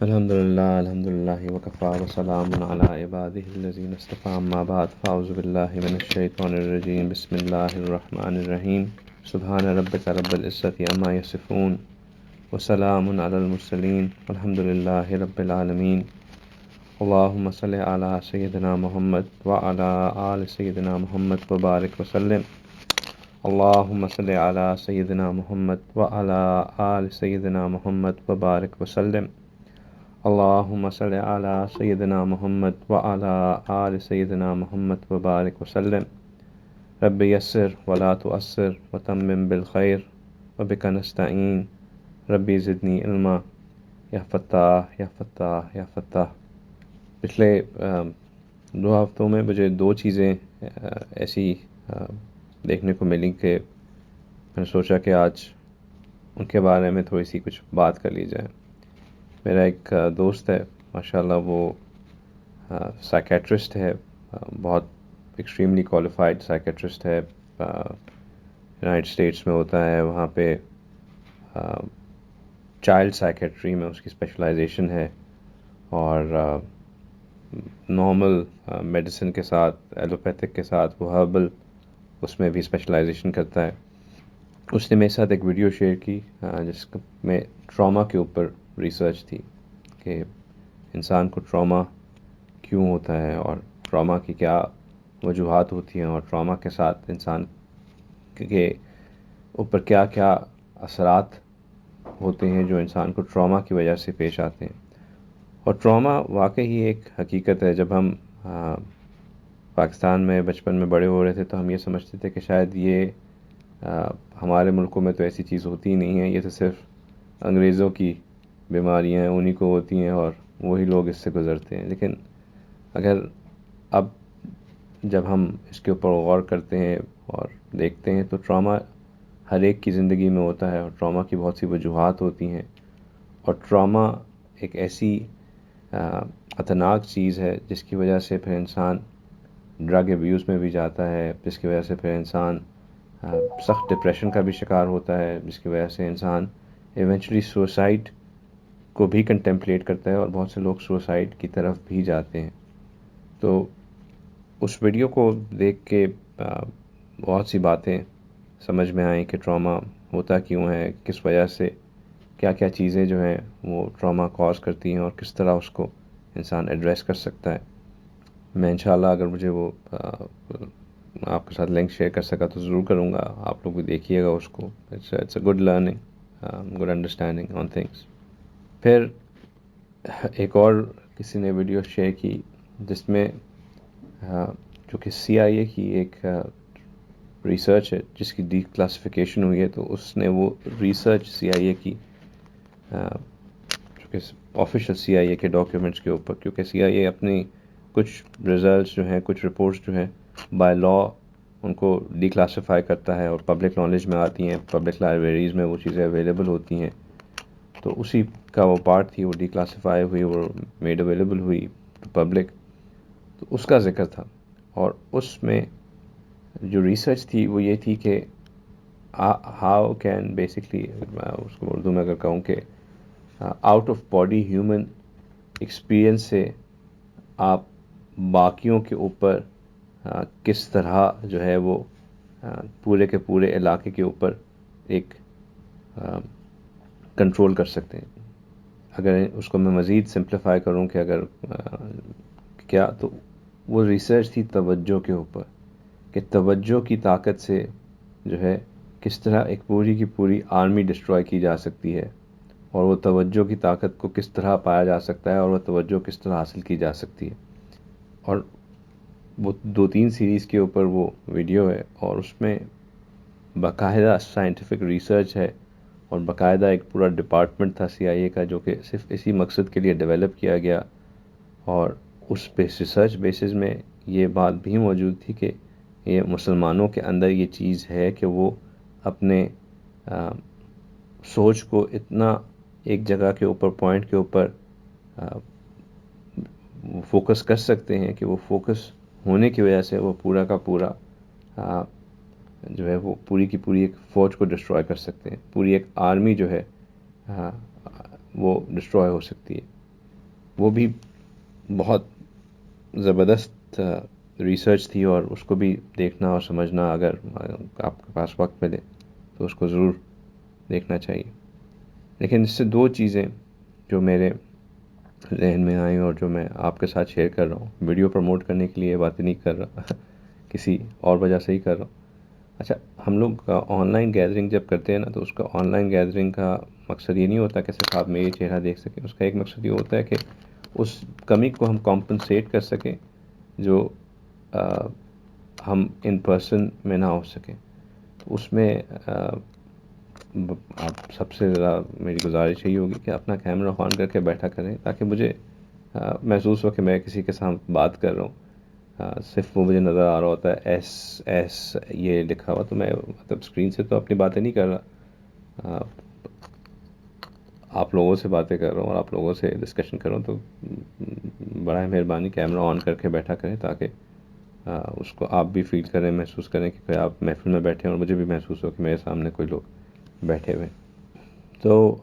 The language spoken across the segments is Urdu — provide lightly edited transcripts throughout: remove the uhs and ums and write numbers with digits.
الحمد للہ وکفا وسلام علی عبادہ الذین اصطفیٰ اما بعد فاعوذ باللہ من الشیطان الرجیم بسم اللہ الرحمن الرحیم سبحان ربک رب العزة عما یصفون وسلام علی المرسلین والحمد للہ رب العالمین اللہم صلی علی سیدنا محمد وعلی آل سیدنا محمد وبارک وسلم اللہم صلی علی سیدنا محمد وعلی آل سیدنا محمد وبارک وسلم اللہم صلی علی سیدنا محمد وعلی آل سیدنا محمد وبارک وسلم رب یسر ولا تعسر وتمم بالخیر وبک نستعین ربی زدنی علما یا فتاح یا فتاح یا فتاح۔ پچھلے 2 ہفتوں میں مجھے 2 چیزیں ایسی دیکھنے کو ملی کہ میں نے سوچا کہ آج ان کے بارے میں تھوڑی سی کچھ بات کر لی جائے۔ میرا ایک دوست ہے ماشاءاللہ، وہ سائیکیٹرسٹ ہے، بہت ایکسٹریملی کوالیفائڈ سائیکیٹرسٹ ہے، یونائٹڈ اسٹیٹس میں ہوتا ہے، وہاں پہ چائلڈ سائیکیٹری میں اس کی اسپیشلائزیشن ہے، اور نارمل میڈیسن کے ساتھ ایلوپیتھک کے ساتھ وہ ہربل اس میں بھی اسپیشلائزیشن کرتا ہے۔ اس نے میرے ساتھ ایک ویڈیو شیئر کی جس میں ٹراما کے اوپر ریسرچ تھی کہ انسان کو ٹراما کیوں ہوتا ہے اور ٹراما کی کیا وجوہات ہوتی ہیں، اور ٹراما کے ساتھ انسان کے اوپر کیا کیا اثرات ہوتے ہیں جو انسان کو ٹراما کی وجہ سے پیش آتے ہیں۔ اور ٹراما واقعی ایک حقیقت ہے۔ جب ہم پاکستان میں بچپن میں بڑے ہو رہے تھے تو ہم یہ سمجھتے تھے کہ شاید یہ ہمارے ملکوں میں تو ایسی چیز ہوتی ہی نہیں ہے، یہ تو صرف انگریزوں کی بیماریاں ہیں، انہی کو ہوتی ہیں اور وہی لوگ اس سے گزرتے ہیں۔ لیکن اگر اب جب ہم اس کے اوپر غور کرتے ہیں اور دیکھتے ہیں تو ٹراما ہر ایک کی زندگی میں ہوتا ہے، اور ٹراما کی بہت سی وجوہات ہوتی ہیں، اور ٹراما ایک ایسی خطرناک چیز ہے جس کی وجہ سے پھر انسان ڈرگ ایبیوز میں بھی جاتا ہے، جس کی وجہ سے پھر انسان سخت ڈپریشن کا بھی شکار ہوتا ہے، جس کی وجہ سے انسان ایونچولی سوسائڈ کو بھی کنٹمپلیٹ کرتا ہے، اور بہت سے لوگ سوسائڈ کی طرف بھی جاتے ہیں۔ تو اس ویڈیو کو دیکھ کے بہت سی باتیں سمجھ میں آئیں کہ ٹراما ہوتا کیوں ہے، کس وجہ سے، کیا کیا چیزیں جو ہیں وہ ٹراما کاز کرتی ہیں، اور کس طرح اس کو انسان ایڈریس کر سکتا ہے۔ میں انشاءاللہ اگر مجھے وہ آپ کے ساتھ لنک شیئر کر سکا تو ضرور کروں گا، آپ لوگ بھی دیکھیے گا اس کو۔ It's a good learning, good understanding on things. پھر ایک اور کسی نے ویڈیو شیئر کی جس میں جو کہ CIA کی ایک ریسرچ ہے جس کی ڈی کلاسیفیکیشن ہوئی ہے، تو اس نے وہ ریسرچ CIA کی جو کہ آفیشیل CIA کے ڈاکیومنٹس کے اوپر، کیونکہ CIA اپنی کچھ ریزلٹس جو ہیں، کچھ رپورٹس جو ہیں بائی لا ان کو ڈی کلاسیفائی کرتا ہے اور پبلک نالج میں آتی ہیں، پبلک لائبریریز میں وہ چیزیں اویلیبل ہوتی ہیں۔ تو اسی کا وہ پارٹ تھی، وہ ڈی کلاسیفائی ہوئی، وہ میڈ اویلیبل ہوئی ٹو پبلک، تو اس کا ذکر تھا۔ اور اس میں جو ریسرچ تھی وہ یہ تھی کہ ہاؤ کین بیسکلی، اس کو اردو میں اگر کہوں کہ out of body human experience سے آپ باقیوں کے اوپر کس طرح جو ہے وہ پورے کے پورے علاقے کے اوپر ایک کنٹرول کر سکتے ہیں۔ اگر اس کو میں مزید سمپلیفائی کروں کہ اگر کیا، تو وہ ریسرچ تھی توجہ کے اوپر، کہ توجہ کی طاقت سے جو ہے کس طرح ایک پوری کی پوری آرمی ڈسٹروائے کی جا سکتی ہے، اور وہ توجہ کی طاقت کو کس طرح پایا جا سکتا ہے، اور وہ توجہ کس طرح حاصل کی جا سکتی ہے۔ اور وہ 2-3 سیریز کے اوپر وہ ویڈیو ہے، اور اس میں باقاعدہ سائنٹیفک ریسرچ ہے، اور باقاعدہ ایک پورا ڈپارٹمنٹ تھا CIA کا جو کہ صرف اسی مقصد کے لیے ڈیولپ کیا گیا۔ اور اس پہ ریسرچ بیسس میں یہ بات بھی موجود تھی کہ یہ مسلمانوں کے اندر یہ چیز ہے کہ وہ اپنے سوچ کو اتنا ایک جگہ کے اوپر، پوائنٹ کے اوپر فوکس کر سکتے ہیں کہ وہ فوکس ہونے کی وجہ سے وہ پورا کا پورا جو ہے وہ پوری کی پوری ایک فوج کو ڈسٹروائے کر سکتے ہیں، پوری ایک آرمی جو ہے وہ ڈسٹروائے ہو سکتی ہے۔ وہ بھی بہت زبردست ریسرچ تھی، اور اس کو بھی دیکھنا اور سمجھنا، اگر آپ کے پاس وقت ملے تو اس کو ضرور دیکھنا چاہیے. لیکن اس سے دو چیزیں جو میرے ذہن میں آئیں اور جو میں آپ کے ساتھ شیئر کر رہا ہوں، ویڈیو پروموٹ کرنے کے لیے باتیں نہیں کر رہا کسی اور وجہ سے ہی کر رہا ہوں. اچھا، ہم لوگ آن لائن گیدرنگ جب کرتے ہیں نا، تو اس کا آن لائن گیدرنگ کا مقصد یہ نہیں ہوتا کہ صرف آپ میری چہرہ دیکھ سکیں. اس کا ایک مقصد یہ ہوتا ہے کہ اس کمی کو ہم کمپنسیٹ کر سکیں جو ہم ان پرسن میں نہ ہو سکیں. تو اس میں آپ سب سے زیادہ میری گزارش یہی ہوگی کہ اپنا کیمرہ آن کر کے بیٹھا کریں، تاکہ مجھے محسوس ہو کہ میں کسی کے ساتھ بات کر رہا ہوں. صرف وہ مجھے نظر آ رہا ہوتا ہے ایس ایس یہ لکھا ہوا، تو میں مطلب اسکرین سے تو اپنی باتیں نہیں کر رہا، آپ لوگوں سے باتیں کر رہا ہوں اور آپ لوگوں سے ڈسکشن کر رہا ہوں. تو برائے مہربانی کیمرہ آن کر کے بیٹھا کریں، تاکہ اس کو آپ بھی فیل کریں، محسوس کریں کہ کوئی آپ محفل میں بیٹھے ہیں، اور مجھے بھی محسوس ہو کہ میرے سامنے کوئی لوگ بیٹھے ہوئے. تو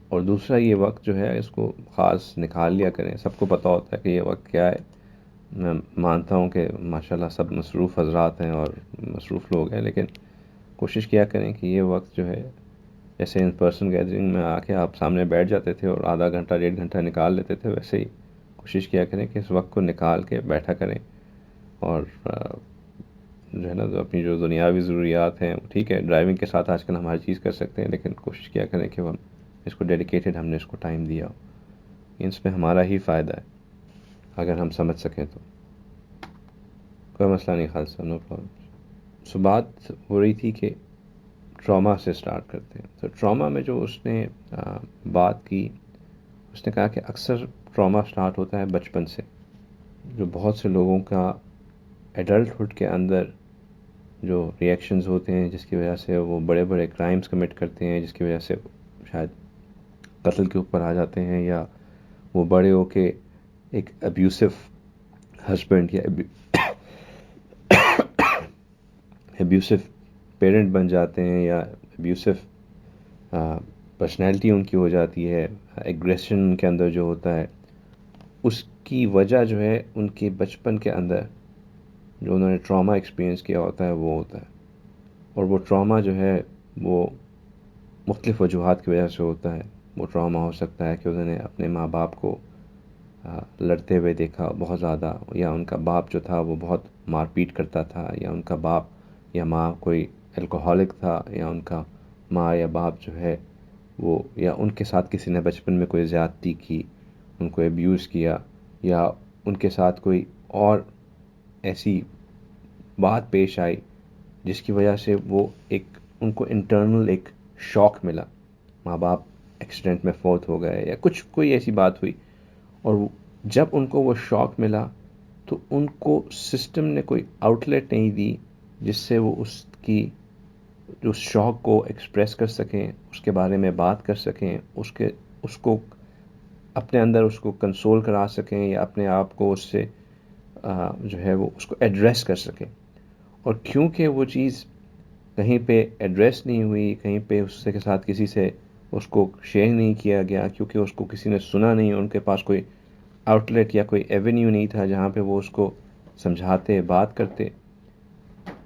اور دوسرا، یہ وقت جو ہے اس کو خاص نکال لیا کریں. سب کو پتہ ہوتا ہے کہ یہ وقت کیا ہے. میں مانتا ہوں کہ ماشاءاللہ سب مصروف حضرات ہیں اور مصروف لوگ ہیں، لیکن کوشش کیا کریں کہ یہ وقت جو ہے، جیسے ان پرسن گیدرنگ میں آ کے آپ سامنے بیٹھ جاتے تھے اور آدھا گھنٹہ 1.5 گھنٹہ نکال لیتے تھے، ویسے ہی کوشش کیا کریں کہ اس وقت کو نکال کے بیٹھا کریں. اور جو ہے نا، جو اپنی جو دنیاوی ضروریات ہیں، ٹھیک ہے ڈرائیونگ کے ساتھ آج کل ہم ہر چیز کر سکتے ہیں، لیکن کوشش کیا کریں کہ ہم اس کو ڈیڈیکیٹڈ، ہم نے اس کو ٹائم دیا ہو. اس میں ہمارا ہی فائدہ ہے اگر ہم سمجھ سکیں تو. کوئی مسئلہ نہیں خالص، نو پرابلم. سو بات ہو رہی تھی کہ ٹراما سے سٹارٹ کرتے ہیں. تو ٹراما میں جو اس نے بات کی، اس نے کہا کہ اکثر ٹراما سٹارٹ ہوتا ہے بچپن سے. جو بہت سے لوگوں کا ایڈلٹہڈ کے اندر جو ریئیکشنز ہوتے ہیں، جس کی وجہ سے وہ بڑے بڑے کرائمز کمٹ کرتے ہیں، جس کی وجہ سے شاید قتل کے اوپر آ جاتے ہیں، یا وہ بڑے ہو کے ایک ابیوسو ہسبینڈ یا ابیوسو پیرنٹ بن جاتے ہیں، یا ابیوسو پرسنالٹی ان کی ہو جاتی ہے، ایگریشن ان کے اندر جو ہوتا ہے، اس کی وجہ جو ہے ان کے بچپن کے اندر جو انہوں نے ٹراما ایکسپیرئنس کیا ہوتا ہے وہ ہوتا ہے. اور وہ ٹراما جو ہے وہ مختلف وجوہات کی وجہ سے ہوتا ہے. وہ ٹراما ہو سکتا ہے کہ انہوں نے اپنے ماں باپ کو لڑتے ہوئے دیکھا بہت زیادہ، یا ان کا باپ جو تھا وہ بہت مار پیٹ کرتا تھا، یا ان کا باپ یا ماں کوئی الکوہولک تھا، یا ان کا ماں یا باپ جو ہے وہ، یا ان کے ساتھ کسی نے بچپن میں کوئی زیادتی کی، ان کو ابیوز کیا، یا ان کے ساتھ کوئی اور ایسی بات پیش آئی جس کی وجہ سے وہ ایک ان کو انٹرنل ایک شاک ملا. ماں باپ ایکسیڈنٹ میں فوت ہو گئے، یا کچھ کوئی ایسی بات ہوئی، اور جب ان کو وہ شاک ملا تو ان کو سسٹم نے کوئی آؤٹ لیٹ نہیں دی جس سے وہ اس کی جو شوق کو ایکسپریس کر سکیں، اس کے بارے میں بات کر سکیں، اس کو اپنے اندر اس کو کنسول کرا سکیں، یا اپنے آپ کو اس سے جو ہے وہ اس کو ایڈریس کر سکیں. اور کیونکہ وہ چیز کہیں پہ ایڈریس نہیں ہوئی، کہیں پہ اس کے ساتھ کسی سے اس کو شیئر نہیں کیا گیا، کیونکہ اس کو کسی نے سنا نہیں، ان کے پاس کوئی آؤٹ لیٹ یا کوئی ایونیو نہیں تھا جہاں پہ وہ اس کو سمجھاتے، بات کرتے،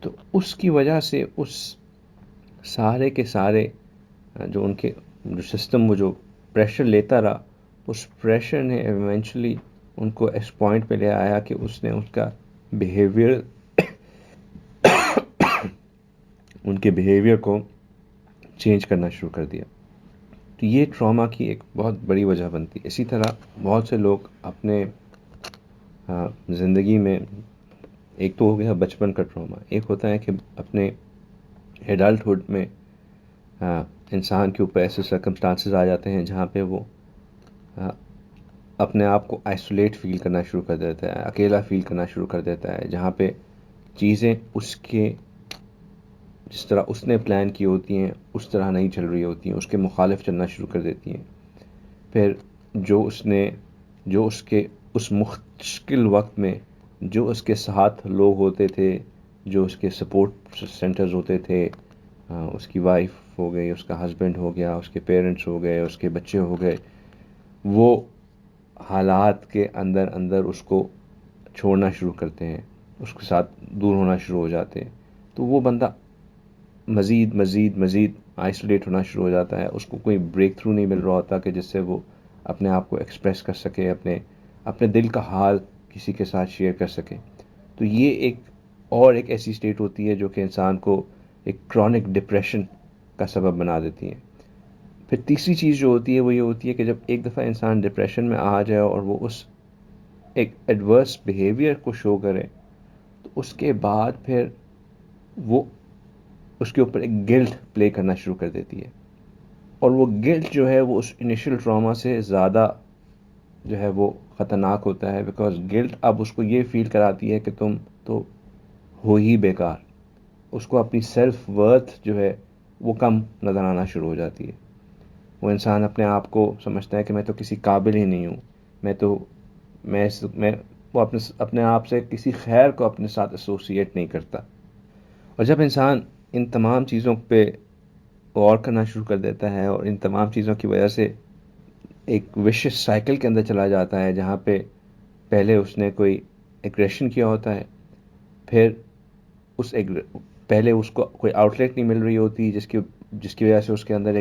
تو اس کی وجہ سے اس سارے کے سارے جو ان کے جو سسٹم وہ جو پریشر لیتا رہا، اس پریشر نے ایونچولی ان کو اس پوائنٹ پہ لے آیا کہ اس نے اس کا بیہیویئر ان کے بیہیویئر کو چینج کرنا شروع کر دیا. تو یہ ٹراما کی ایک بہت بڑی وجہ بنتی ہے. اسی طرح بہت سے لوگ اپنے زندگی میں، ایک تو ہو گیا بچپن کا ٹراما، ایک ہوتا ہے کہ اپنے ایڈلٹہڈ میں انسان کے اوپر ایسے سرکمسٹانسز آ جاتے ہیں جہاں پہ وہ اپنے آپ کو آئسولیٹ فیل کرنا شروع کر دیتا ہے، اکیلا فیل کرنا شروع کر دیتا ہے، جہاں پہ چیزیں اس کے جس طرح اس نے پلان کی ہوتی ہیں اس طرح نہیں چل رہی ہوتی ہیں، اس کے مخالف چلنا شروع کر دیتی ہیں. پھر جو اس کے اس مشکل وقت میں جو اس کے ساتھ لوگ ہوتے تھے، جو اس کے سپورٹ سینٹرز ہوتے تھے، اس کی وائف ہو گئی، اس کا ہسبینڈ ہو گیا، اس کے پیرنٹس ہو گئے، اس کے بچے ہو گئے، وہ حالات کے اندر اندر اس کو چھوڑنا شروع کرتے ہیں، اس کے ساتھ دور ہونا شروع ہو جاتے ہیں، تو وہ بندہ مزید مزید مزید آئسولیٹ ہونا شروع ہو جاتا ہے. اس کو کوئی بریک تھرو نہیں مل رہا ہوتا کہ جس سے وہ اپنے آپ کو ایکسپریس کر سکے، اپنے دل کا حال کسی کے ساتھ شیئر کر سکے. تو یہ ایک ایسی اسٹیٹ ہوتی ہے جو کہ انسان کو ایک کرونک ڈپریشن کا سبب بنا دیتی ہے. پھر تیسری چیز جو ہوتی ہے وہ یہ ہوتی ہے کہ جب ایک دفعہ انسان ڈپریشن میں آ جائے اور وہ اس ایک ایڈورس بیہیویئر کو شو کرے، تو اس کے بعد پھر وہ اس کے اوپر ایک گلٹ پلے کرنا شروع کر دیتی ہے. اور وہ گلٹ جو ہے وہ اس انیشل ٹراما سے زیادہ جو ہے وہ خطرناک ہوتا ہے، بیکاز گلٹ اب اس کو یہ فیل کراتی ہے کہ تم تو ہو ہی بیکار. اس کو اپنی سیلف ورتھ جو ہے وہ کم نظر آنا شروع ہو جاتی ہے. وہ انسان اپنے آپ کو سمجھتا ہے کہ میں تو کسی قابل ہی نہیں ہوں، میں وہ اپنے آپ سے کسی خیر کو اپنے ساتھ ایسوسیٹ نہیں کرتا. اور جب انسان ان تمام چیزوں پہ غور کرنا شروع کر دیتا ہے اور ان تمام چیزوں کی وجہ سے ایک وشس سائیکل کے اندر چلا جاتا ہے، جہاں پہ پہلے اس نے کوئی ایگریشن کیا ہوتا ہے، پھر پہلے اس کو کوئی آؤٹ لیٹ نہیں مل رہی ہوتی، جس کی وجہ سے اس کے اندر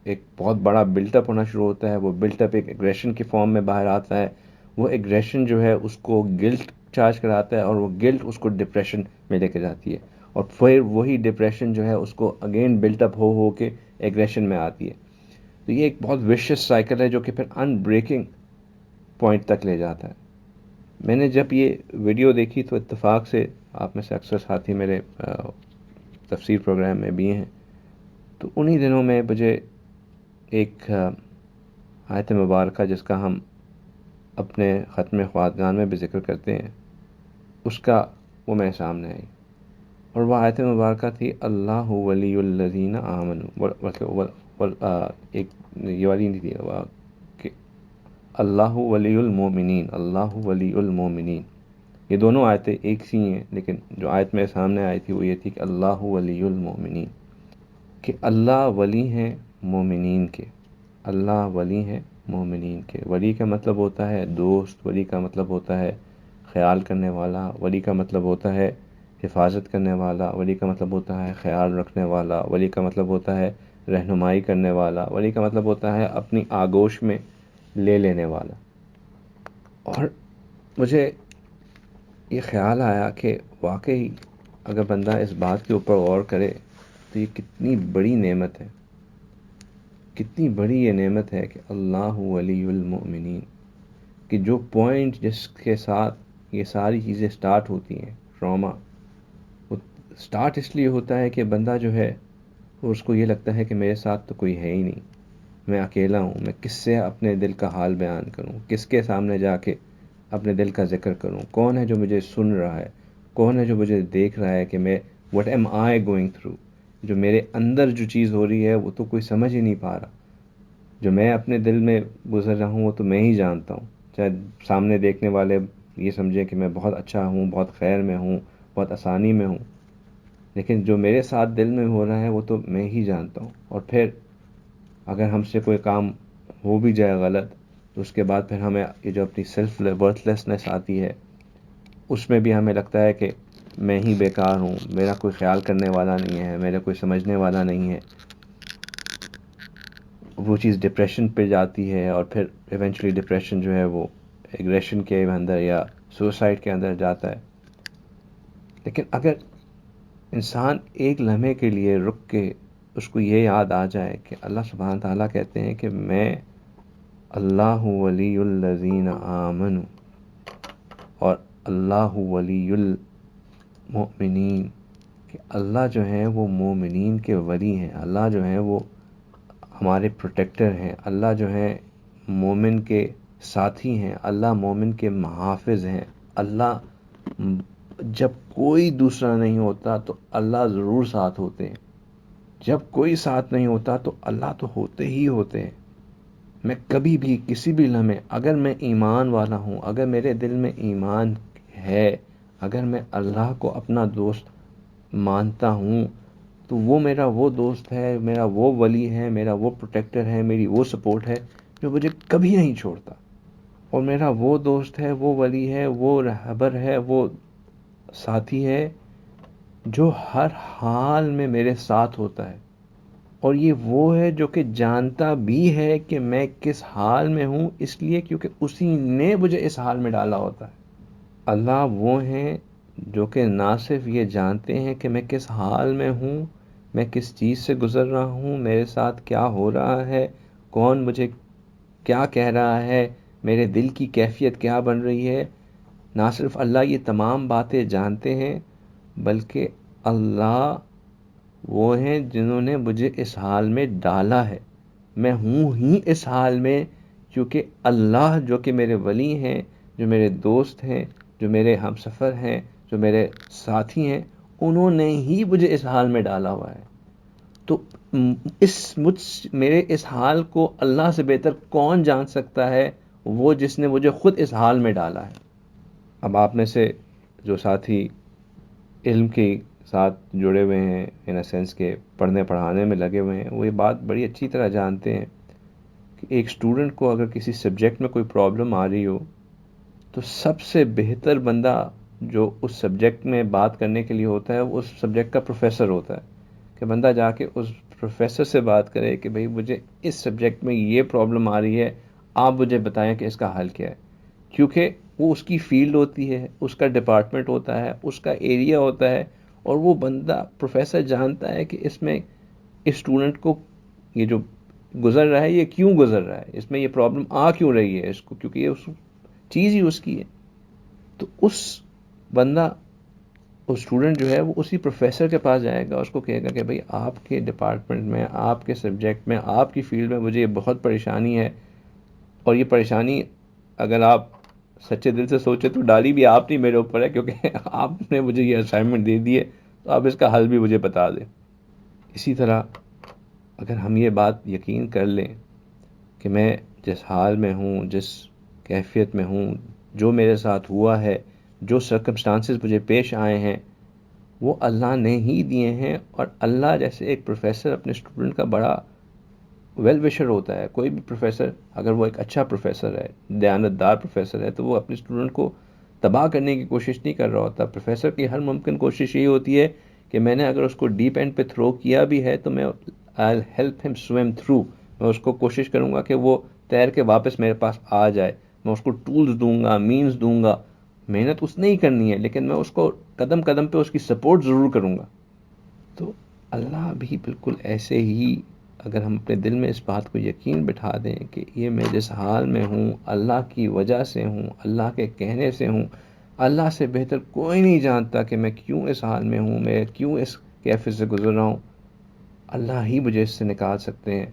ایک بہت بڑا بلٹ اپ ہونا شروع ہوتا ہے. وہ بلٹ اپ ایک ایگریشن کی فارم میں باہر آتا ہے. وہ ایگریشن جو ہے اس کو گلٹ چارج کراتا ہے، اور وہ گلٹ اس کو ڈپریشن میں لے کے جاتی ہے. اور پھر وہی ڈپریشن جو ہے اس کو اگین بلٹ اپ ہو کے ایگریشن میں آتی ہے. تو یہ ایک بہت ویشیس سائیکل ہے جو کہ پھر ان بریکنگ پوائنٹ تک لے جاتا ہے. میں نے جب یہ ویڈیو دیکھی تو اتفاق سے آپ میں سے اکثر ساتھی میرے تفسیر پروگرام میں بھی ہیں، تو انہی دنوں میں مجھے ایک آیت مبارکہ جس کا ہم اپنے ختم خواتگان میں بھی ذکر کرتے ہیں، اس کا وہ میرے سامنے آئی. اور وہ آیت مبارکہ تھی اللہ ولی الذین آمنوا، ایک یہ والی نہیں تھی کہ اللہ ولی المومنین، اللہ ولی المومنین. یہ دونوں آیتیں ایک سی ہیں، لیکن جو آیت میرے سامنے آئی تھی وہ یہ تھی کہ اللہ ولی المومنین، کہ اللہ ولی ہیں مومنین کے. اللہ ولی ہیں مومنین کے. ولی کا مطلب ہوتا ہے دوست، ولی کا مطلب ہوتا ہے خیال کرنے والا، ولی کا مطلب ہوتا ہے حفاظت کرنے والا، ولی کا مطلب ہوتا ہے خیال رکھنے والا، ولی کا مطلب ہوتا ہے رہنمائی کرنے والا، ولی کا مطلب ہوتا ہے اپنی آغوش میں لے لینے والا. اور مجھے یہ خیال آیا کہ واقعی اگر بندہ اس بات کے اوپر غور کرے تو یہ کتنی بڑی نعمت ہے، کتنی بڑی یہ نعمت ہے کہ اللہ ولی المؤمنین. کہ جو پوائنٹ جس کے ساتھ یہ ساری چیزیں سٹارٹ ہوتی ہیں، ٹراما، وہ سٹارٹ اس لیے ہوتا ہے کہ بندہ جو ہے اس کو یہ لگتا ہے کہ میرے ساتھ تو کوئی ہے ہی نہیں، میں اکیلا ہوں، میں کس سے اپنے دل کا حال بیان کروں، کس کے سامنے جا کے اپنے دل کا ذکر کروں، کون ہے جو مجھے سن رہا ہے، کون ہے جو مجھے دیکھ رہا ہے کہ میں what am I going through. جو میرے اندر جو چیز ہو رہی ہے وہ تو کوئی سمجھ ہی نہیں پا رہا. جو میں اپنے دل میں گزر رہا ہوں وہ تو میں ہی جانتا ہوں. چاہے سامنے دیکھنے والے یہ سمجھیں کہ میں بہت اچھا ہوں، بہت خیر میں ہوں، بہت آسانی میں ہوں، لیکن جو میرے ساتھ دل میں ہو رہا ہے وہ تو میں ہی جانتا ہوں. اور پھر اگر ہم سے کوئی کام ہو بھی جائے غلط، تو اس کے بعد پھر ہمیں یہ جو اپنی سیلف ورتھ لیسنس آتی ہے، اس میں بھی ہمیں لگتا ہے کہ میں ہی بیکار ہوں، میرا کوئی خیال کرنے والا نہیں ہے، میرا کوئی سمجھنے والا نہیں ہے. وہ چیز ڈپریشن پہ جاتی ہے، اور پھر ایونچولی ڈپریشن جو ہے وہ ایگریشن کے اندر یا سوسائڈ کے اندر جاتا ہے. لیکن اگر انسان ایک لمحے کے لیے رک کے اس کو یہ یاد آ جائے کہ اللہ سبحانہ تعالیٰ کہتے ہیں کہ میں اللہ ولی الذین آمنوا، اور اللہ ولی المؤمنین، کہ اللہ جو ہیں وہ مومنین کے ولی ہیں، اللہ جو ہیں وہ ہمارے پروٹیکٹر ہیں، اللہ جو ہیں مومن کے ساتھی ہیں، اللہ مومن کے محافظ ہیں. اللہ جب کوئی دوسرا نہیں ہوتا تو اللہ ضرور ساتھ ہوتے ہیں، جب کوئی ساتھ نہیں ہوتا تو اللہ تو ہوتے ہی ہوتے ہیں. میں کبھی بھی کسی بھی لمحے اگر میں ایمان والا ہوں، اگر میرے دل میں ایمان ہے، اگر میں اللہ کو اپنا دوست مانتا ہوں، تو وہ میرا وہ دوست ہے، میرا وہ ولی ہے، میرا وہ پروٹیکٹر ہے، میری وہ سپورٹ ہے جو مجھے کبھی نہیں چھوڑتا. اور میرا وہ دوست ہے، وہ ولی ہے، وہ رہبر ہے، وہ ساتھی ہے جو ہر حال میں میرے ساتھ ہوتا ہے، اور یہ وہ ہے جو کہ جانتا بھی ہے کہ میں کس حال میں ہوں، اس لیے کیونکہ اسی نے مجھے اس حال میں ڈالا ہوتا ہے۔ اللہ وہ ہیں جو کہ نہ صرف یہ جانتے ہیں کہ میں کس حال میں ہوں، میں کس چیز سے گزر رہا ہوں، میرے ساتھ کیا ہو رہا ہے، کون مجھے کیا کہہ رہا ہے، میرے دل کی کیفیت کیا بن رہی ہے، نہ صرف اللہ یہ تمام باتیں جانتے ہیں، بلکہ اللہ وہ ہیں جنہوں نے مجھے اس حال میں ڈالا ہے۔ میں ہوں ہی اس حال میں کیونکہ اللہ جو کہ میرے ولی ہیں، جو میرے دوست ہیں، جو میرے ہم سفر ہیں، جو میرے ساتھی ہیں، انہوں نے ہی مجھے اس حال میں ڈالا ہوا ہے۔ تو میرے اس حال کو اللہ سے بہتر کون جان سکتا ہے؟ وہ جس نے مجھے خود اس حال میں ڈالا ہے۔ اب آپ میں سے جو ساتھی علم کے ساتھ جڑے ہوئے ہیں، ان اے سینس کے پڑھنے پڑھانے میں لگے ہوئے ہیں، وہ یہ بات بڑی اچھی طرح جانتے ہیں کہ ایک اسٹوڈنٹ کو اگر کسی سبجیکٹ میں کوئی پرابلم آ رہی ہو تو سب سے بہتر بندہ جو اس سبجیکٹ میں بات کرنے کے لیے ہوتا ہے وہ اس سبجیکٹ کا پروفیسر ہوتا ہے، کہ بندہ جا کے اس پروفیسر سے بات کرے کہ بھئی مجھے اس سبجیکٹ میں یہ پرابلم آ رہی ہے، آپ مجھے بتائیں کہ اس کا حل کیا ہے، کیونکہ وہ اس کی فیلڈ ہوتی ہے، اس کا ڈپارٹمنٹ ہوتا ہے، اس کا ایریا ہوتا ہے، اور وہ بندہ پروفیسر جانتا ہے کہ اس میں اسٹوڈنٹ کو یہ جو گزر رہا ہے یہ کیوں گزر رہا ہے، اس میں یہ پرابلم آ کیوں رہی ہے اس کو، کیونکہ یہ اس چیز ہی اس کی ہے۔ تو اس بندہ، اس اسٹوڈنٹ جو ہے وہ اسی پروفیسر کے پاس جائے گا، اس کو کہے گا کہ بھئی آپ کے ڈپارٹمنٹ میں، آپ کے سبجیکٹ میں، آپ کی فیلڈ میں مجھے یہ بہت پریشانی ہے، اور یہ پریشانی اگر آپ سچے دل سے سوچے تو ڈالی بھی آپ نہیں، میرے اوپر ہے، کیونکہ آپ نے مجھے یہ اسائنمنٹ دے دی ہے، تو آپ اس کا حل بھی مجھے بتا دیں۔ اسی طرح اگر ہم یہ بات یقین کر لیں کہ میں جس حال میں ہوں، جس کیفیت میں ہوں، جو میرے ساتھ ہوا ہے، جو سرکمسٹانسز مجھے پیش آئے ہیں، وہ اللہ نے ہی دیے ہیں، اور اللہ جیسے ایک پروفیسر اپنے اسٹوڈنٹ کا بڑا ویل وشر ہوتا ہے۔ کوئی بھی پروفیسر اگر وہ ایک اچھا پروفیسر ہے، دیانتدار پروفیسر ہے، تو وہ اپنے اسٹوڈنٹ کو تباہ کرنے کی کوشش نہیں کر رہا ہوتا۔ پروفیسر کی ہر ممکن کوشش یہ ہوتی ہے کہ میں نے اگر اس کو ڈیپ اینڈ پہ تھرو کیا بھی ہے تو میں I'll help him swim through، میں اس کو کوشش کروں گا کہ وہ تیر کے واپس میرے پاس آ جائے، میں اس کو ٹولز دوں گا، مینز دوں گا، محنت اس نے ہی کرنی ہے لیکن میں اس کو قدم قدم پہ اس کی سپورٹ ضرور کروں گا۔ تو اللہ بھی بالکل ایسے ہی، اگر ہم اپنے دل میں اس بات کو یقین بٹھا دیں کہ یہ میں جس حال میں ہوں اللہ کی وجہ سے ہوں، اللہ کے کہنے سے ہوں، اللہ سے بہتر کوئی نہیں جانتا کہ میں کیوں اس حال میں ہوں، میں کیوں اس کیفے سے گزر رہا ہوں، اللہ ہی مجھے اس سے نکال سکتے ہیں۔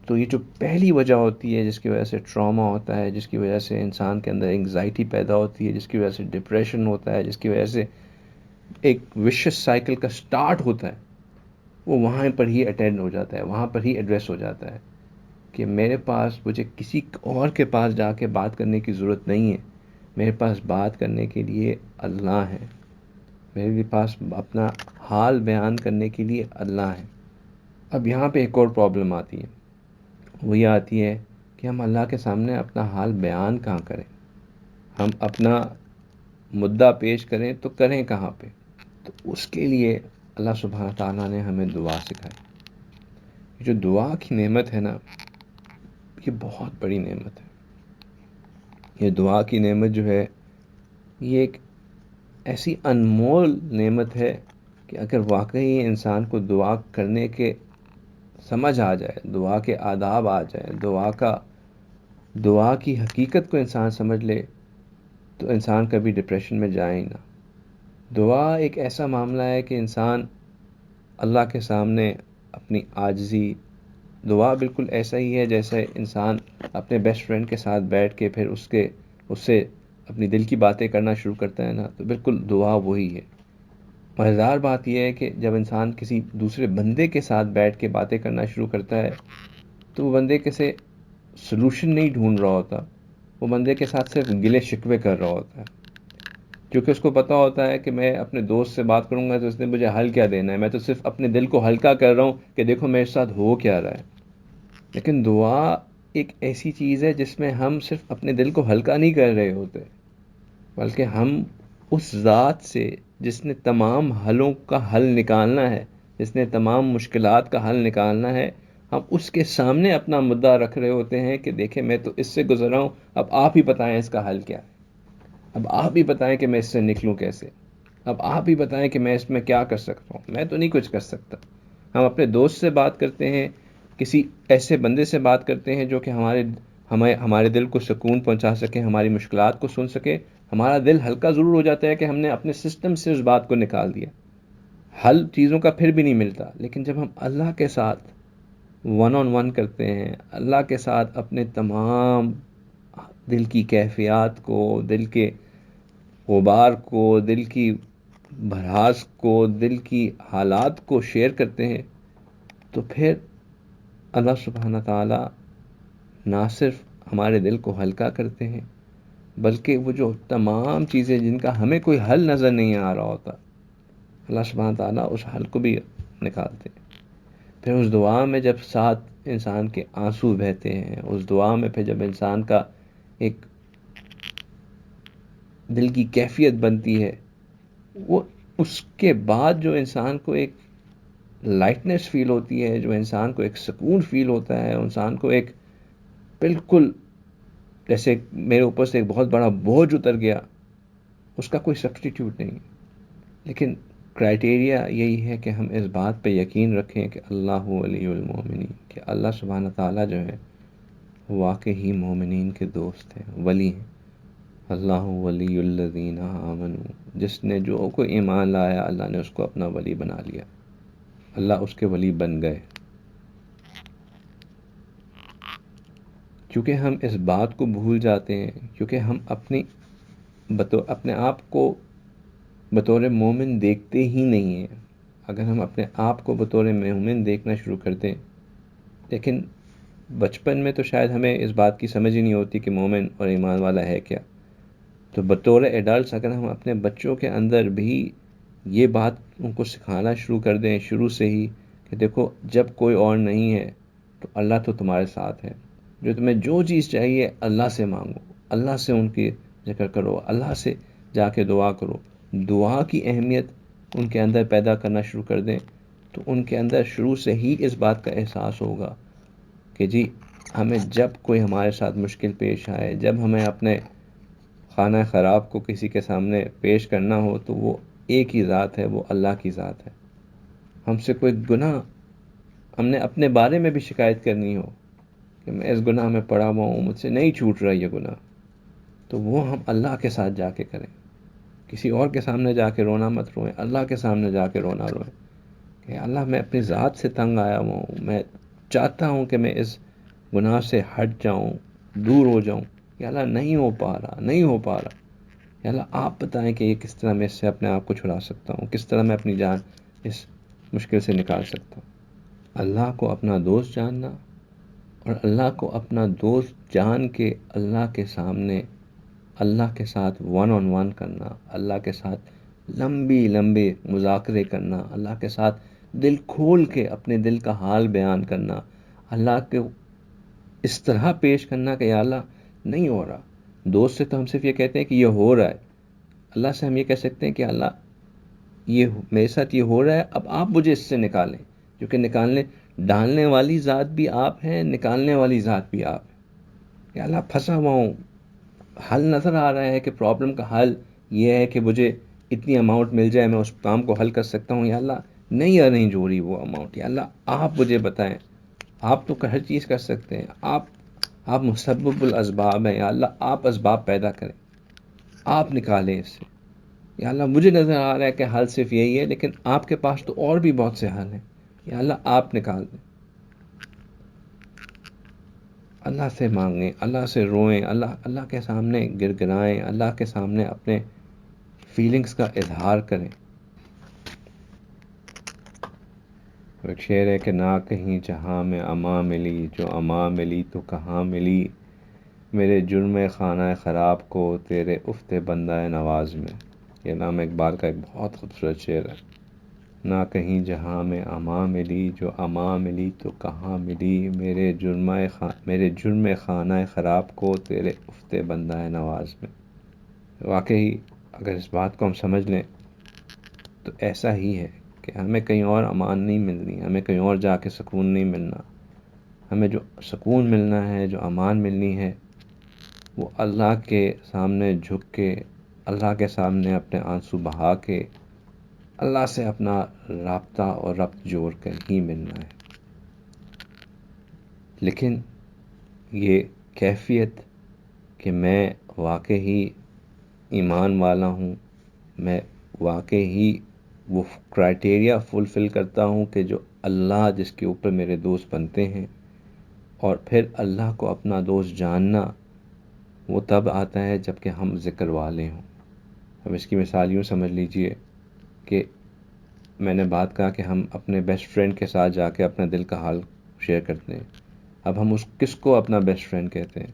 تو یہ جو پہلی وجہ ہوتی ہے جس کی وجہ سے ٹراما ہوتا ہے، جس کی وجہ سے انسان کے اندر انگزائٹی پیدا ہوتی ہے، جس کی وجہ سے ڈپریشن ہوتا ہے، جس کی وجہ سے ایک وشس سائیکل کا سٹارٹ ہوتا ہے، وہ وہاں پر ہی اٹینڈ ہو جاتا ہے، وہاں پر ہی ایڈریس ہو جاتا ہے کہ میرے پاس مجھے کسی اور کے پاس جا کے بات کرنے کی ضرورت نہیں ہے، میرے پاس بات کرنے کے لیے اللہ ہے، میرے پاس اپنا حال بیان کرنے کے لیے اللہ ہے۔ اب یہاں پہ ایک اور پرابلم آتی ہے، وہ یہ آتی ہے کہ ہم اللہ کے سامنے اپنا حال بیان کہاں کریں، ہم اپنا مدعا پیش کریں تو کریں کہاں پہ؟ تو اس کے لیے اللہ سبحانہ تعالیٰ نے ہمیں دعا سکھائی۔ یہ جو دعا کی نعمت ہے نا، یہ بہت بڑی نعمت ہے۔ یہ دعا کی نعمت جو ہے، یہ ایک ایسی انمول نعمت ہے کہ اگر واقعی انسان کو دعا کرنے کے سمجھ آ جائے، دعا کے آداب آ جائے، دعا کی حقیقت کو انسان سمجھ لے، تو انسان کبھی ڈپریشن میں جائے ہی نہ۔ دعا ایک ایسا معاملہ ہے کہ انسان اللہ کے سامنے اپنی عاجزی، دعا بالکل ایسا ہی ہے جیسے انسان اپنے بیسٹ فرینڈ کے ساتھ بیٹھ کے پھر اس سے اپنی دل کی باتیں کرنا شروع کرتا ہے نا، تو بالکل دعا وہی ہے۔ مزیدار بات یہ ہے کہ جب انسان کسی دوسرے بندے کے ساتھ بیٹھ کے باتیں کرنا شروع کرتا ہے تو وہ بندے کے سے سلوشن نہیں ڈھونڈ رہا ہوتا، وہ بندے کے ساتھ صرف گلے شکوے کر رہا ہوتا ہے، کیونکہ اس کو پتا ہوتا ہے کہ میں اپنے دوست سے بات کروں گا تو اس نے مجھے حل کیا دینا ہے، میں تو صرف اپنے دل کو ہلکا کر رہا ہوں کہ دیکھو میرے ساتھ ہو کیا رہا ہے۔ لیکن دعا ایک ایسی چیز ہے جس میں ہم صرف اپنے دل کو ہلکا نہیں کر رہے ہوتے، بلکہ ہم اس ذات سے جس نے تمام حلوں کا حل نکالنا ہے، جس نے تمام مشکلات کا حل نکالنا ہے، ہم اس کے سامنے اپنا مدعا رکھ رہے ہوتے ہیں کہ دیکھیں میں تو اس سے گزر رہا ہوں، اب آپ ہی بتائیں اس کا حل کیا ہے، اب آپ ہی بتائیں کہ میں اس سے نکلوں کیسے، اب آپ ہی بتائیں کہ میں اس میں کیا کر سکتا ہوں، میں تو نہیں کچھ کر سکتا۔ ہم اپنے دوست سے بات کرتے ہیں، کسی ایسے بندے سے بات کرتے ہیں جو کہ ہمارے دل کو سکون پہنچا سکے، ہماری مشکلات کو سن سکے، ہمارا دل ہلکا ضرور ہو جاتا ہے کہ ہم نے اپنے سسٹم سے اس بات کو نکال دیا۔ حل چیزوں کا پھر بھی نہیں ملتا، لیکن جب ہم اللہ کے ساتھ ون آن ون کرتے ہیں، اللہ کے ساتھ اپنے تمام دل کی کیفیات کو، دل کے غبار کو، دل کی بھڑاس کو، دل کی حالات کو شیئر کرتے ہیں، تو پھر اللہ سبحانہ تعالی نہ صرف ہمارے دل کو ہلکا کرتے ہیں، بلکہ وہ جو تمام چیزیں جن کا ہمیں کوئی حل نظر نہیں آ رہا ہوتا، اللہ سبحانہ تعالیٰ اس حل کو بھی نکالتے ہیں۔ پھر اس دعا میں جب ساتھ انسان کے آنسو بہتے ہیں، اس دعا میں پھر جب انسان کا ایک دل کی کیفیت بنتی ہے، وہ اس کے بعد جو انسان کو ایک لائٹنس فیل ہوتی ہے، جو انسان کو ایک سکون فیل ہوتا ہے، انسان کو ایک بالکل جیسے میرے اوپر سے ایک بہت بڑا بوجھ اتر گیا، اس کا کوئی سبسٹیٹیوٹ نہیں۔ لیکن کرائٹیریا یہی ہے کہ ہم اس بات پہ یقین رکھیں کہ اللہ ولی المومنین، کہ اللہ سبحانہ تعالیٰ جو ہے واقعی مومنین کے دوست ہیں، ولی ہیں۔ اللہ ولی الذین آمنوا، جس نے جو کوئی ایمان لایا اللہ نے اس کو اپنا ولی بنا لیا، اللہ اس کے ولی بن گئے۔ کیونکہ ہم اس بات کو بھول جاتے ہیں، کیونکہ ہم اپنے آپ کو بطور مومن دیکھتے ہی نہیں ہیں۔ اگر ہم اپنے آپ کو بطور مومن دیکھنا شروع کر دیں، لیکن بچپن میں تو شاید ہمیں اس بات کی سمجھ ہی نہیں ہوتی کہ مومن اور ایمان والا ہے کیا، تو بطور ایڈلٹس اگر ہم اپنے بچوں کے اندر بھی یہ بات ان کو سکھانا شروع کر دیں شروع سے ہی کہ دیکھو جب کوئی اور نہیں ہے تو اللہ تو تمہارے ساتھ ہے، جو تمہیں جو چیز چاہیے اللہ سے مانگو، اللہ سے ان کی ذکر کرو، اللہ سے جا کے دعا کرو، دعا کی اہمیت ان کے اندر پیدا کرنا شروع کر دیں، تو ان کے اندر شروع سے ہی اس بات کا احساس ہوگا کہ جی ہمیں جب کوئی ہمارے ساتھ مشکل پیش آئے، جب ہمیں اپنے خانہ خراب کو کسی کے سامنے پیش کرنا ہو، تو وہ ایک ہی ذات ہے، وہ اللہ کی ذات ہے۔ ہم سے کوئی گناہ، ہم نے اپنے بارے میں بھی شکایت کرنی ہو کہ میں اس گناہ میں پڑا ہوا ہوں، مجھ سے نہیں چھوٹ رہا یہ گناہ، تو وہ ہم اللہ کے ساتھ جا کے کریں۔ کسی اور کے سامنے جا کے رونا مت روئیں، اللہ کے سامنے جا کے رونا روئیں کہ اللہ میں اپنی ذات سے تنگ آیا ہوا ہوں، میں چاہتا ہوں کہ میں اس گناہ سے ہٹ جاؤں، دور ہو جاؤں، یا اللہ نہیں ہو پا رہا، نہیں ہو پا رہا، یا اللہ آپ بتائیں کہ یہ کس طرح میں اس سے اپنے آپ کو چھڑا سکتا ہوں، کس طرح میں اپنی جان اس مشکل سے نکال سکتا ہوں۔ اللہ کو اپنا دوست جاننا، اور اللہ کو اپنا دوست جان کے اللہ کے سامنے اللہ کے ساتھ ون آن ون کرنا، اللہ کے ساتھ لمبی لمبے مذاکرے کرنا، اللہ کے ساتھ دل کھول کے اپنے دل کا حال بیان کرنا، اللہ کے اس طرح پیش کرنا کہ یا اللہ نہیں ہو رہا۔ دوست سے تو ہم صرف یہ کہتے ہیں کہ یہ ہو رہا ہے، اللہ سے ہم یہ کہہ سکتے ہیں کہ اللہ یہ میرے ساتھ یہ ہو رہا ہے، اب آپ مجھے اس سے نکالیں، کیونکہ ڈالنے والی ذات بھی آپ ہیں، نکالنے والی ذات بھی آپ ہیں۔ یا اللہ پھنسا ہوا ہوں، حل نظر آ رہا ہے کہ پرابلم کا حل یہ ہے کہ مجھے اتنی اماؤنٹ مل جائے میں اس کام کو حل کر سکتا ہوں، یا اللہ نہیں ارینج ہو رہی وہ اماؤنٹ، یا اللہ آپ مجھے بتائیں، آپ تو ہر چیز کر سکتے ہیں، آپ مسبب الاسباب ہیں، یا اللہ آپ اسباب پیدا کریں، آپ نکالیں اس سے۔ یا اللہ مجھے نظر آ رہا ہے کہ حل صرف یہی ہے، لیکن آپ کے پاس تو اور بھی بہت سے حل ہیں، یا اللہ آپ نکال دیں۔ اللہ سے مانگیں، اللہ سے روئیں، اللہ کے سامنے گر گرائیں، اللہ کے سامنے اپنے فیلنگز کا اظہار کریں۔ ایک شعر ہے کہ نہ کہیں جہاں میں اما ملی، جو اما ملی تو کہاں ملی، میرے جرم خانہ خراب کو تیرے افت بندہ نواز میں۔ یہ علامہ اقبال کا ایک بہت خوبصورت شعر ہے۔ نہ کہیں جہاں میں اما ملی، جو اما ملی تو کہاں ملی، میرے جرم خانہ خراب کو تیرے افتے بندہ نواز میں۔ واقعی اگر اس بات کو ہم سمجھ لیں تو ایسا ہی ہے کہ ہمیں کہیں اور امان نہیں ملنی، ہمیں کہیں اور جا کے سکون نہیں ملنا۔ ہمیں جو سکون ملنا ہے، جو امان ملنی ہے، وہ اللہ کے سامنے جھک کے، اللہ کے سامنے اپنے آنسو بہا کے، اللہ سے اپنا رابطہ اور ربط جوڑ کر ہی ملنا ہے۔ لیکن یہ کیفیت کہ میں واقعی ایمان والا ہوں، میں واقعی وہ کرائٹیریا فلفل کرتا ہوں کہ جو اللہ جس کے اوپر میرے دوست بنتے ہیں، اور پھر اللہ کو اپنا دوست جاننا وہ تب آتا ہے جب کہ ہم ذکر والے ہوں۔ اب اس کی مثال یوں سمجھ لیجئے کہ میں نے بات کہا کہ ہم اپنے بیسٹ فرینڈ کے ساتھ جا کے اپنا دل کا حال شیئر کرتے ہیں۔ اب ہم کس کو اپنا بیسٹ فرینڈ کہتے ہیں؟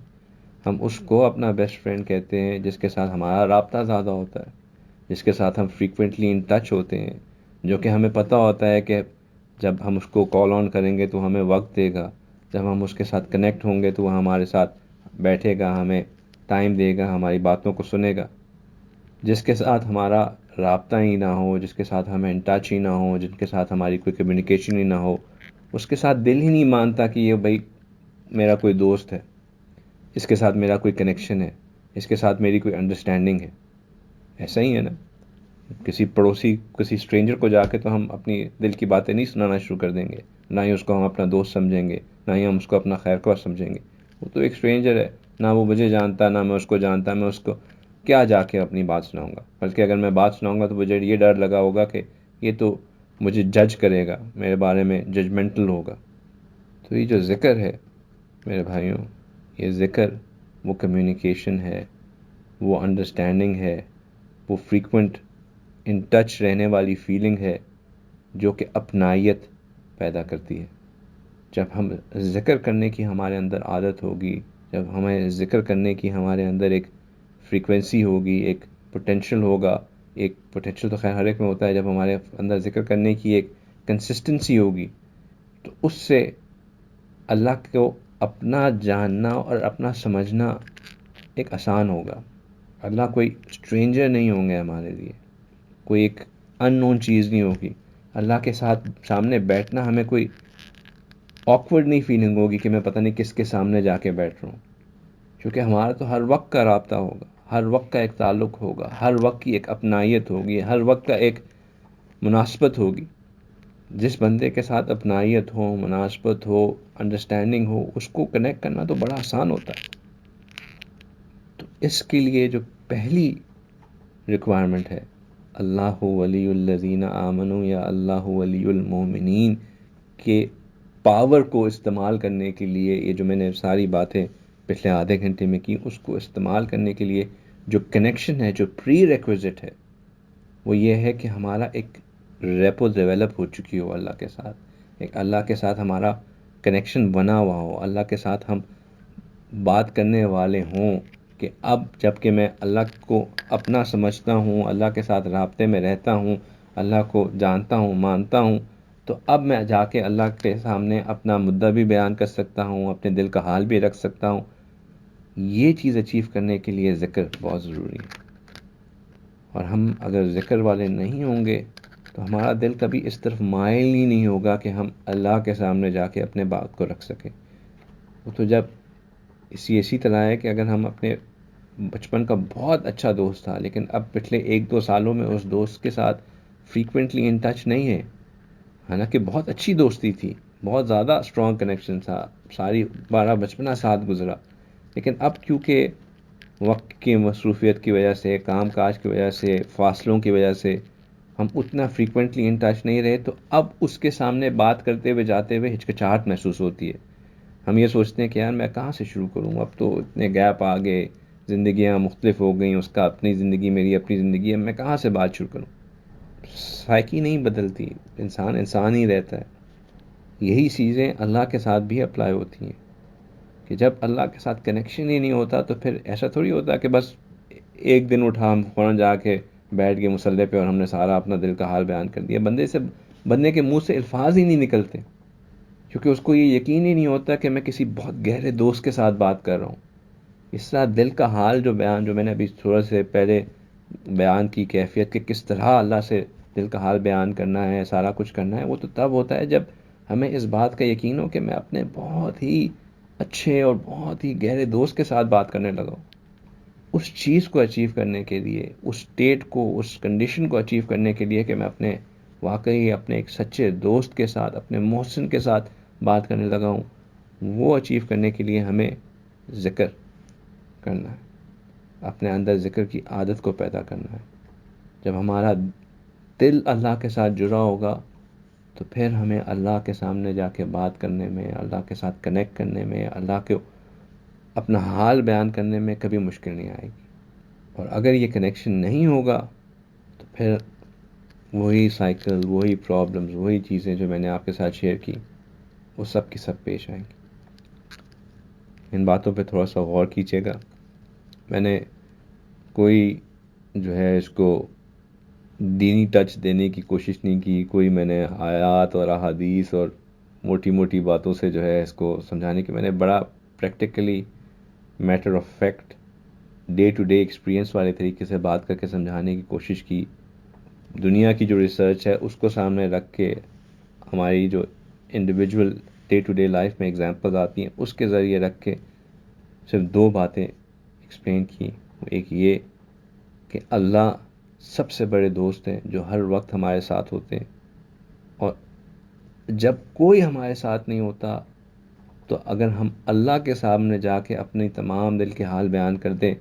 ہم اس کو اپنا بیسٹ فرینڈ کہتے ہیں جس کے ساتھ ہمارا رابطہ زیادہ ہوتا ہے، جس کے ساتھ ہم فریکوینٹلی ان ٹچ ہوتے ہیں، جو کہ ہمیں پتہ ہوتا ہے کہ جب ہم اس کو کال آن کریں گے تو ہمیں وقت دے گا، جب ہم اس کے ساتھ کنیکٹ ہوں گے تو وہ ہمارے ساتھ بیٹھے گا، ہمیں ٹائم دے گا، ہماری باتوں کو سنے گا۔ جس کے ساتھ ہمارا رابطہ ہی نہ ہو، جس کے ساتھ ہمیں ان ٹچ ہی نہ ہو، جن کے ساتھ ہماری کوئی کمیونیکیشن ہی نہ ہو، اس کے ساتھ دل ہی نہیں مانتا کہ یہ بھائی میرا کوئی دوست ہے، اس کے ساتھ میرا کوئی کنیکشن ہے، اس کے ساتھ میری کوئی انڈرسٹینڈنگ ہے۔ ایسا ہی ہے نا، کسی پڑوسی، کسی اسٹرینجر کو جا کے تو ہم اپنی دل کی باتیں نہیں سنانا شروع کر دیں گے، نہ ہی اس کو ہم اپنا دوست سمجھیں گے، نہ ہی ہم اس کو اپنا خیر خواہ سمجھیں گے۔ وہ تو ایک اسٹرینجر ہے، نہ وہ مجھے جانتا، نہ میں اس کو جانتا، میں اس کو کیا جا کے اپنی بات سناؤں گا؟ بلکہ اگر میں بات سناؤں گا تو مجھے یہ ڈر لگا ہوگا کہ یہ تو مجھے جج کرے گا، میرے بارے میں ججمنٹل ہوگا۔ تو یہ جو ذکر ہے میرے بھائیوں، یہ ذکر وہ کمیونیکیشن ہے، وہ انڈرسٹینڈنگ ہے، وہ فریکوینٹ ان ٹچ رہنے والی فیلنگ ہے جو کہ اپنائیت پیدا کرتی ہے۔ جب ہم ذکر کرنے کی ہمارے اندر عادت ہوگی، جب ہمیں ذکر کرنے کی ہمارے اندر ایک فریکوینسی ہوگی، ایک پوٹینشل ہوگا، ایک پوٹینشل تو خیر ہر ایک میں ہوتا ہے، جب ہمارے اندر ذکر کرنے کی ایک کنسسٹنسی ہوگی تو اس سے اللہ کو اپنا جاننا اور اپنا سمجھنا ایک آسان ہوگا۔ اللہ کوئی اسٹرینجر نہیں ہوں گے ہمارے لیے، کوئی ایک ان نون چیز نہیں ہوگی۔ اللہ کے ساتھ سامنے بیٹھنا ہمیں کوئی آکورڈ نہیں فیلنگ ہوگی کہ میں پتہ نہیں کس کے سامنے جا کے بیٹھ رہا ہوں، کیونکہ ہمارا تو ہر وقت کا رابطہ ہوگا، ہر وقت کا ایک تعلق ہوگا، ہر وقت کی ایک اپنائیت ہوگی، ہر وقت کا ایک مناسبت ہوگی۔ جس بندے کے ساتھ اپنائیت ہو، مناسبت ہو، انڈرسٹینڈنگ ہو، اس کو کنیکٹ کرنا تو بڑا آسان ہوتا ہے۔ تو اس کے لیے جو پہلی ریکوائرمنٹ ہے، اللہ ولی الذین آمنوا یا اللہ ولی المومنین کے پاور کو استعمال کرنے کے لیے، یہ جو میں نے ساری باتیں پچھلے آدھے گھنٹے میں کی، اس کو استعمال کرنے کے لیے جو کنیکشن ہے، جو پری ریکویزٹ ہے، وہ یہ ہے کہ ہمارا ایک ریپو ڈیولپ ہو چکی ہو اللہ کے ساتھ، ایک اللہ کے ساتھ ہمارا کنیکشن بنا ہوا ہو، اللہ کے ساتھ ہم بات کرنے والے ہوں کہ اب جب کہ میں اللہ کو اپنا سمجھتا ہوں، اللہ کے ساتھ رابطے میں رہتا ہوں، اللہ کو جانتا ہوں، مانتا ہوں، تو اب میں جا کے اللہ کے سامنے اپنا مدعا بھی بیان کر سکتا ہوں، اپنے دل کا حال بھی رکھ سکتا ہوں۔ یہ چیز اچیو کرنے کے لیے ذکر بہت ضروری ہے، اور ہم اگر ذکر والے نہیں ہوں گے تو ہمارا دل کبھی اس طرف مائل ہی نہیں ہوگا کہ ہم اللہ کے سامنے جا کے اپنے بات کو رکھ سکیں۔ وہ تو جب اسی طرح ہے کہ اگر ہم اپنے بچپن کا بہت اچھا دوست تھا، لیکن اب پچھلے 1-2 سالوں میں اس دوست کے ساتھ فریکوینٹلی ان ٹچ نہیں ہے، حالانکہ بہت اچھی دوستی تھی، بہت زیادہ اسٹرانگ کنیکشن تھا، ساری 12 بچپنا ساتھ گزرا، لیکن اب کیونکہ وقت کی مصروفیت کی وجہ سے، کام کاج کی وجہ سے، فاصلوں کی وجہ سے ہم اتنا فریکوینٹلی ان ٹچ نہیں رہے، تو اب اس کے سامنے بات کرتے ہوئے جاتے ہوئے ہچکچاہٹ محسوس ہوتی ہے۔ ہم یہ سوچتے ہیں کہ یار میں کہاں سے شروع کروں، اب تو اتنے گیپ آ گئے، زندگیاں مختلف ہو گئیں، اس کا اپنی زندگی، میری اپنی زندگی ہے، میں کہاں سے بات شروع کروں؟ سائیکی نہیں بدلتی، انسان انسان ہی رہتا ہے۔ یہی چیزیں اللہ کے ساتھ بھی اپلائی ہوتی ہیں کہ جب اللہ کے ساتھ کنیکشن ہی نہیں ہوتا تو پھر ایسا تھوڑی ہوتا کہ بس ایک دن اٹھا ہم فوراً جا کے بیٹھ گئے مصلی پہ اور ہم نے سارا اپنا دل کا حال بیان کر دیا. بندے کے منہ سے الفاظ ہی نہیں نکلتے، کیونکہ اس کو یہ یقین ہی نہیں ہوتا کہ میں کسی بہت گہرے دوست کے ساتھ بات کر رہا ہوں. اس طرح دل کا حال جو میں نے ابھی تھوڑا سے پہلے بیان کی کیفیت کہ کس طرح اللہ سے دل کا حال بیان کرنا ہے، سارا کچھ کرنا ہے، وہ تو تب ہوتا ہے جب ہمیں اس بات کا یقین ہو کہ میں اپنے بہت ہی اچھے اور بہت ہی گہرے دوست کے ساتھ بات کرنے لگا ہوں. اس چیز کو اچیو کرنے کے لیے، اس اسٹیٹ کو، اس کنڈیشن کو اچیو کرنے کے لیے کہ میں واقعی اپنے ایک سچے دوست کے ساتھ، اپنے محسن کے ساتھ بات کرنے لگا ہوں، وہ اچیو کرنے کے لیے ہمیں ذکر کرنا ہے، اپنے اندر ذکر کی عادت کو پیدا کرنا ہے. جب ہمارا دل اللہ کے ساتھ جڑا ہوگا تو پھر ہمیں اللہ کے سامنے جا کے بات کرنے میں، اللہ کے ساتھ کنیکٹ کرنے میں، اللہ کے اپنا حال بیان کرنے میں کبھی مشکل نہیں آئے گی. اور اگر یہ کنیکشن نہیں ہوگا تو پھر وہی سائیکل، وہی پرابلمز، وہی چیزیں جو میں نے آپ کے ساتھ شیئر کی وہ سب کی سب پیش آئیں گی. ان باتوں پہ تھوڑا سا غور کیجیے گا. میں نے کوئی جو ہے اس کو دینی ٹچ دینے کی کوشش نہیں کی، کوئی میں نے آیات اور احادیث اور موٹی موٹی باتوں سے جو ہے اس کو سمجھانے کی، میں نے بڑا practically matter of fact day to day experience والے طریقے سے بات کر کے سمجھانے کی کوشش کی. دنیا کی جو ریسرچ ہے اس کو سامنے رکھ کے، ہماری جو individual day to day life میں ایگزامپلز آتی ہیں اس کے ذریعے رکھ کے صرف دو باتیں ایکسپلین کی. ایک یہ کہ اللہ سب سے بڑے دوست ہیں جو ہر وقت ہمارے ساتھ ہوتے ہیں، اور جب کوئی ہمارے ساتھ نہیں ہوتا تو اگر ہم اللہ کے سامنے جا کے اپنی تمام دل کے حال بیان کر دیں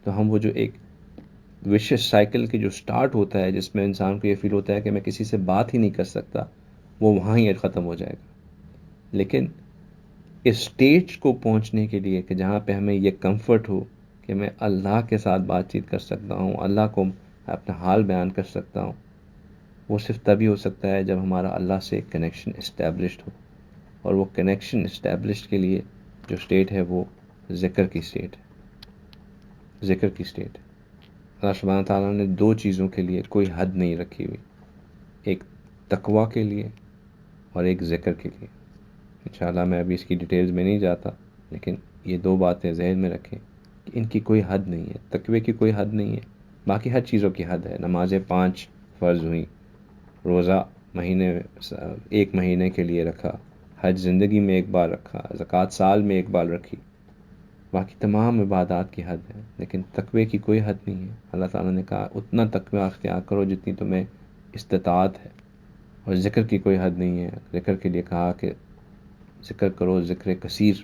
تو ہم وہ جو ایک وشیس سائیکل کی جو سٹارٹ ہوتا ہے جس میں انسان کو یہ فیل ہوتا ہے کہ میں کسی سے بات ہی نہیں کر سکتا، وہ وہاں ہی ختم ہو جائے گا. لیکن اس سٹیج کو پہنچنے کے لیے کہ جہاں پہ ہمیں یہ کمفرٹ ہو کہ میں اللہ کے ساتھ بات چیت کر سکتا ہوں، اللہ کو اپنا حال بیان کر سکتا ہوں، وہ صرف تبھی ہو سکتا ہے جب ہمارا اللہ سے ایک کنیکشن اسٹیبلشڈ ہو. اور وہ کنیکشن اسٹیبلشڈ کے لیے جو سٹیٹ ہے وہ ذکر کی سٹیٹ ہے، ذکر کی سٹیٹ ہے. اللہ سبحانہ تعالیٰ نے دو چیزوں کے لیے کوئی حد نہیں رکھی ہوئی، ایک تقوی کے لیے اور ایک ذکر کے لیے. انشاءاللہ میں ابھی اس کی ڈیٹیلز میں نہیں جاتا، لیکن یہ دو باتیں ذہن میں رکھیں کہ ان کی کوئی حد نہیں ہے. تقوی کی کوئی حد نہیں ہے، باقی ہر چیزوں کی حد ہے. نمازیں 5 فرض ہوئیں، روزہ ایک مہینے کے لیے رکھا، حج زندگی میں ایک بار رکھا، زکوٰۃ سال میں ایک بار رکھی، باقی تمام عبادات کی حد ہے. لیکن تقوی کی کوئی حد نہیں ہے. اللہ تعالیٰ نے کہا اتنا تقوی اختیار کرو جتنی تمہیں استطاعت ہے. اور ذکر کی کوئی حد نہیں ہے. ذکر کے لیے کہا کہ ذکر کرو، ذکر کثیر،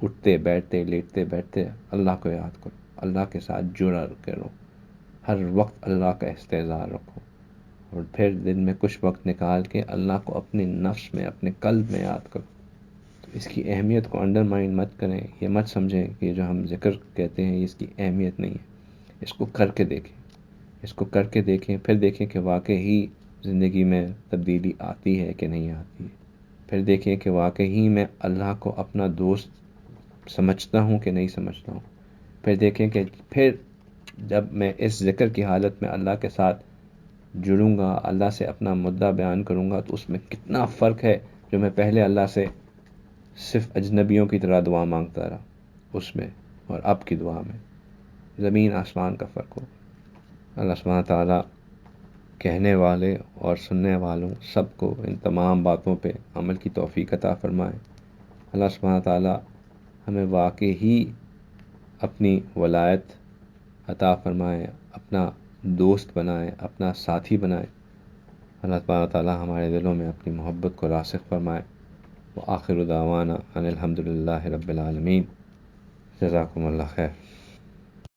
اٹھتے بیٹھتے لیٹتے بیٹھتے اللہ کو یاد کرو، اللہ کے ساتھ جڑا کرو، ہر وقت اللہ کا استحضار رکھو، اور پھر دن میں کچھ وقت نکال کے اللہ کو اپنے نفس میں، اپنے قلب میں یاد کرو. تو اس کی اہمیت کو انڈرمائن مت کریں، یہ مت سمجھیں کہ جو ہم ذکر کہتے ہیں اس کی اہمیت نہیں ہے. اس کو کر کے دیکھیں، اس کو کر کے دیکھیں، پھر دیکھیں کہ واقعی زندگی میں تبدیلی آتی ہے کہ نہیں آتی ہے. پھر دیکھیں کہ واقعی میں اللہ کو اپنا دوست سمجھتا ہوں کہ نہیں سمجھتا ہوں. پھر دیکھیں کہ پھر جب میں اس ذکر کی حالت میں اللہ کے ساتھ جڑوں گا، اللہ سے اپنا مدعا بیان کروں گا، تو اس میں کتنا فرق ہے جو میں پہلے اللہ سے صرف اجنبیوں کی طرح دعا مانگتا رہا اس میں، اور اب کی دعا میں زمین آسمان کا فرق ہو. اللہ سبحانہ تعالیٰ کہنے والے اور سننے والوں سب کو ان تمام باتوں پہ عمل کی توفیق عطا فرمائے. اللہ سبحانہ تعالیٰ ہمیں واقعی اپنی ولایت عطا فرمائے، اپنا دوست بنائے، اپنا ساتھی بنائے. اللہ سبحانہ تعالیٰ ہمارے دلوں میں اپنی محبت کو راسخ فرمائے. وآخر دعوانا ان الحمد للہ رب العالمین. جزاکم اللہ خیر.